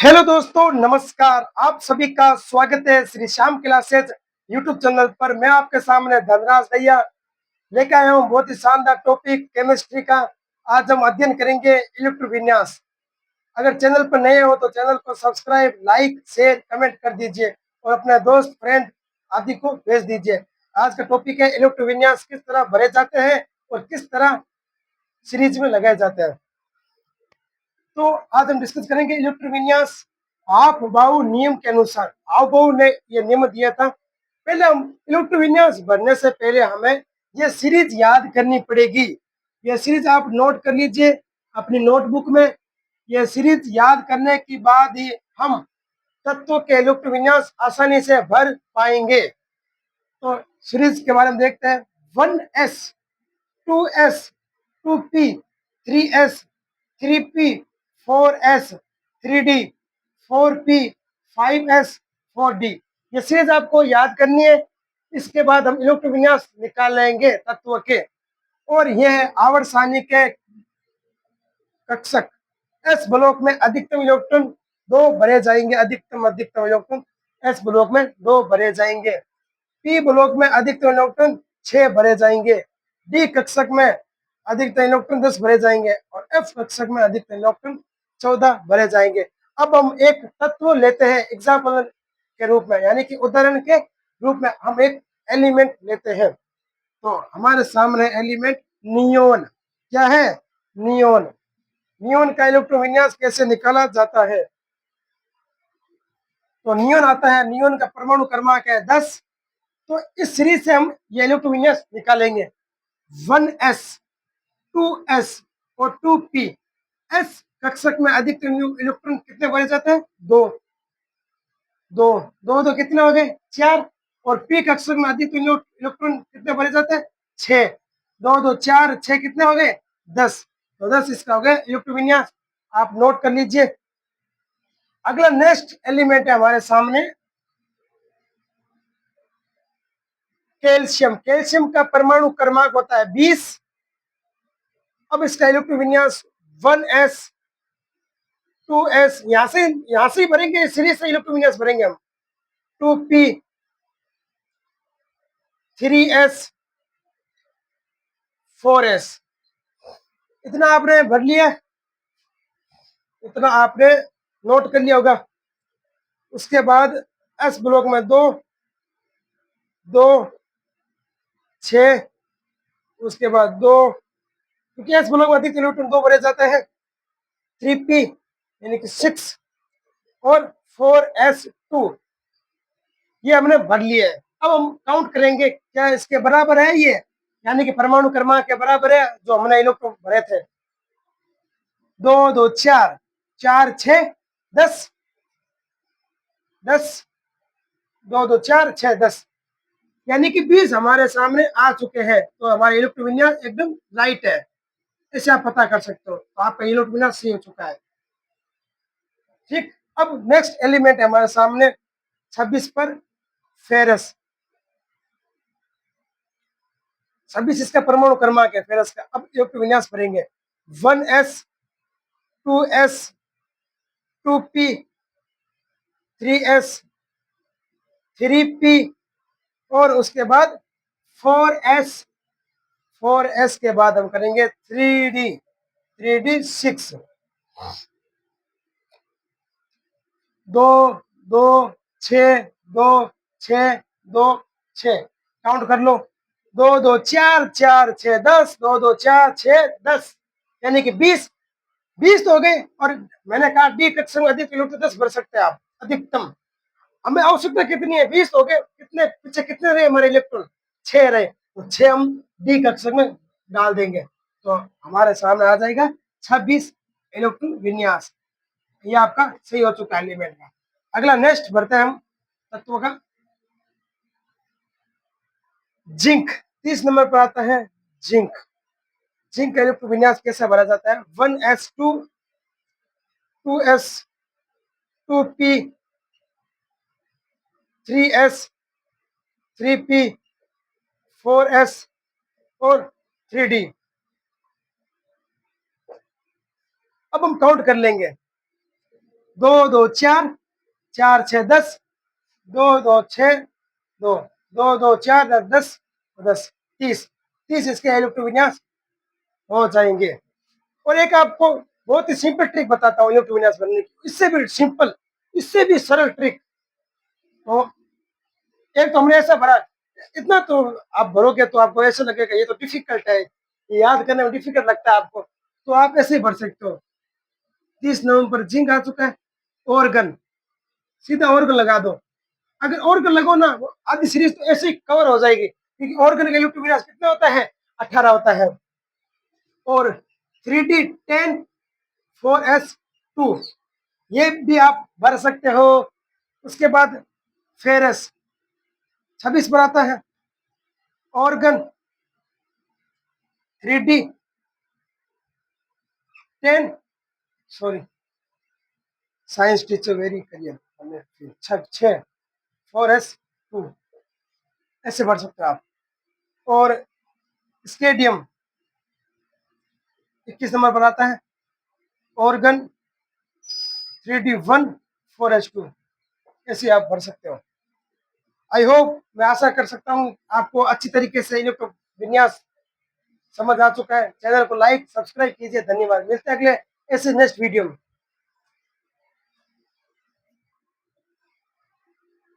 Hello दोस्तों, नमस्कार। आप सभी का स्वागत है Shri Shyam classes YouTube channel पर। मैं आपके सामने धनराज भैया लेकर आया हूँ बहुत ही शानदार टॉपिक केमिस्ट्री का। आज हम अध्ययन करेंगे इलेक्ट्रोविन्यास। अगर चैनल पर नए हो तो चैनल को सब्सक्राइब, लाइक, शेयर, कमेंट कर दीजिए और अपने दोस्त, फ्रेंड आदि को भेज दीजिए। आज का टॉपिक है इलेक्ट्रोविन्यास किस तरह भरे जाते हैं और किस तरह सीरीज में लगाए जाते हैं। तो आज हम डिस्कस करेंगे इलेक्ट्रोविन्यास हाफ बाउ नियम के अनुसार। हाफ बाउ ने यह नियम दिया था। पहले हम इलेक्ट्रोविन्यास भरने से पहले हमें यह सीरीज याद करनी पड़ेगी। यह सीरीज आप नोट कर लीजिए अपनी नोटबुक में। यह सीरीज याद करने के बाद ही हम तत्वों के इलेक्ट्रोविन्यास आसानी से भर पाएंगे। तो सीरीज के बारे में देखते हैं। 1s, 2s, 2p, 3s, 3p, 4s, 3d, 4p, 5s, 4d। ये सीरीज आपको याद करनी है। इसके बाद हम इलेक्ट्रोविन्यास निकाल लेंगे तत्व के। और यह है आवर्त सारणी के कक्षक। एस ब्लॉक में अधिकतम इलेक्ट्रॉन 2 भरे जाएंगे। अधिकतम इलेक्ट्रॉन एस ब्लॉक में 2 भरे जाएंगे। पी ब्लॉक में अधिकतम इलेक्ट्रॉन 6 भरे जाएंगे। डी कक्षक में अधिकतम इलेक्ट्रॉन 10 भरे जाएंगे और एफ कक्षक में अधिकतम इलेक्ट्रॉन 14 भरे जाएंगे। अब हम एक तत्व लेते हैं एग्जाम्पल के रूप में, यानी कि उदाहरण के रूप में हम एक एलिमेंट लेते हैं। तो हमारे सामने एलिमेंट नियोन। क्या है? नियोन। नियोन का इलेक्ट्रोविन्यास कैसे निकाला जाता है? तो नियोन आता है, नियोन का परमाणु क्रमांक है 10। तो इस सीरीज से हम ये इलेक्ट्रोविन्यास निकालेंगे। 1s, 2s और 2p। एस कक्षक में अधिकतम इलेक्ट्रॉन कितने भरे जाते हैं? 2। दो दो दो कितने हो गए? 4। और पी कक्षक में अधिकतम इलेक्ट्रॉन कितने भरे जाते हैं? 6। 2 2 4 6 कितने हो गए? 10। तो 10 इसका हो गया इलेक्ट्रोविन्यास। आप नोट कर लीजिए। अगला नेक्स्ट एलिमेंट है हमारे सामने कैल्शियम। कैल्शियम का परमाणु क्रमांक होता है 20। अब इसका इलेक्ट्रोविन्यास 1s, 2s, यहां से ही भरेंगे, सीरीज से इलेक्ट्रोविन्यास भरेंगे हम। 2p, 3s, 4s। इतना आपने भर लिया, इतना आपने नोट कर लिया होगा। उसके बाद एस ब्लॉक में 2, 2, 6, उसके बाद 2, क्योंकि एस ब्लॉक में अधिक इलेक्ट्रॉन 2 भरे जाते हैं। 3p यानी कि 6 और 4s2 ये हमने भर लिए है। अब हम काउंट करेंगे क्या इसके बराबर है ये, यानी कि परमाणु क्रमांक के बराबर है जो हमने इलेक्ट्रॉन भरे थे। 2 2 4, 4 6 10, 10, 2 2 4 6 10, यानी कि 20 हमारे सामने आ चुके हैं। तो हमारा इलेक्ट्रोविन्यास एकदम राइट है। इसे आप पता कर सकते हो। तो आपका इलेक्ट्रोविन्यास सही हो चुका है। ठीक। अब नेक्स्ट एलिमेंट है हमारे सामने 26 पर फेरस। 26 इसका परमाणु क्रमांक है फेरस का। अब इलेक्ट्रोविन्यास भरेंगे। 1s, 2s, 2p, 3s, 3p और उसके बाद 4s। 4s के बाद हम करेंगे 3d, 3d 6। 2 2 6 2 6 2 6 काउंट कर लो। 2 2 4 4 6 10, 2 2 4 6 10, यानी कि 20। 20 तो हो गए। और मैंने कहा डी कक्षक में अधिक इलेक्ट्रॉन 10 भर सकते हैं आप अधिकतम। हमें आवश्यकता कितनी है? 20 हो गए। कितने पीछे कितने रहे हमारे इलेक्ट्रॉन? 6 रहे। तो 6 हम डी कक्षक में डाल देंगे तो हमारे सामने आ जाएगा 26 इलेक्ट्रॉन विन्यास। ये आपका सही हो चुका है एलिमेंट का। अगला नेक्स्ट बढ़ते हैं हम तत्व का। जिंक 30 नंबर पर आता है। जिंक। जिंक का इलेक्ट्रॉन विन्यास कैसे भरा जाता है? 1s2, 2s, 2p, 3s, 3p, 4s और 3d। अब हम काउंट कर लेंगे। दो दो चार, चार छः 10, दो दो छः, दो, दो दो चार 10 10, 10 30, 30 इसके इलेक्ट्रो विन्यास हो जाएंगे। और एक आपको बहुत ही सिंपल ट्रिक बताता हूँ इलेक्ट्रो विन्यास बनने की, इससे भी सिंपल, इससे भी सरल ट्रिक। तो एक तो हमने ऐसा भरा, इतना तो आप भरोगे तो आपको ऐसा लगेगा ये तो डिफिकल्ट है, ये याद करने में डिफिकल्ट लगता है आपको, तो आप ऐसे ही भर सकते हो। 30 नवंबर जिंक आ चुका है, ऑर्गन, सीधा ऑर्गन लगा दो। अगर ऑर्गन लगो ना, वो आधी सीरीज तो ऐसे ही कवर हो जाएगी, क्योंकि ऑर्गन का यूट्यूब विनाश कितना होता है, 18 होता है। और 3D10 4S2 ये भी आप भर सकते हो। उसके बाद फेरस 26 पर आता है, organ 3D10, sorry science teacher very career हमें 4S2 ऐसे भर सकते हो आप। और स्टेडियम 21 नंबर पर आता है, ऑर्गन 3D1 4S2 ऐसे आप भर सकते हो। आई होप, मैं आशा कर सकता हूँ आपको अच्छी तरीके से इलेक्ट्रो विन्यास समझ आ चुका है। चैनल को लाइक सब्सक्राइब कीजिए। धन्यवाद, मिलते हैं अगले ऐसे नेक्स्ट वीडियो में।